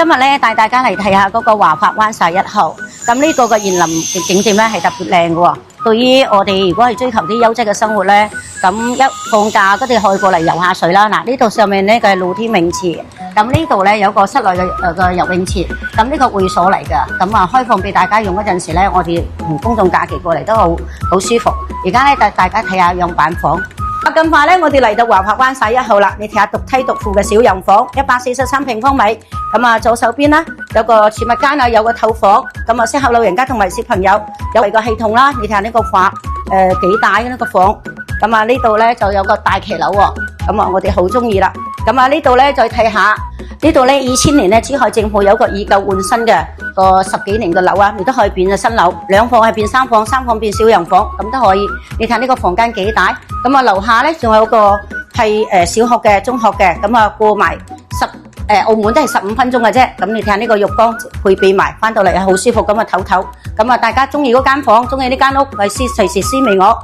今日咧帶大家嚟睇下嗰個華發灣11號，咁呢個嘅園林嘅景點咧係特別靚嘅喎。對於我哋如果係追求啲優質嘅生活咧，咁一放假嗰啲可以過嚟游下水啦。嗱，呢度上面咧嘅露天泳池，咁呢度咧有個室內嘅游泳池，咁呢個會所嚟㗎，咁啊開放俾大家用嗰陣時咧，我哋同公眾假期過嚟都好舒服。而家咧帶大家睇下樣板房。咁快咧，我哋嚟到華發灣11號啦！你睇下獨梯獨戶嘅小洋房，143平方米。咁啊，左手邊啦，有個儲物間啊，有個透房，咁啊適合老人家同埋小朋友。有個系統啦，你睇下呢個房，幾大嘅呢個房。咁啊，呢度咧就有個大騎樓喎。咁啊，我哋好中意啦。咁啊，呢度咧再睇下，呢度咧2000年咧珠海政府有個以舊換新嘅個10幾年嘅樓啊，你都可以變咗新樓，2房係變3房，3房變小洋房，咁都可以。你睇呢個房間幾大？咁啊，樓下咧仲有個係小學嘅、中學嘅，咁啊過埋澳門都係15分鐘嘅啫。咁你睇下呢個浴缸配備埋，翻到嚟好舒服咁啊唞唞。咁啊，大家中意嗰間房，中意呢間屋，隨時私微我。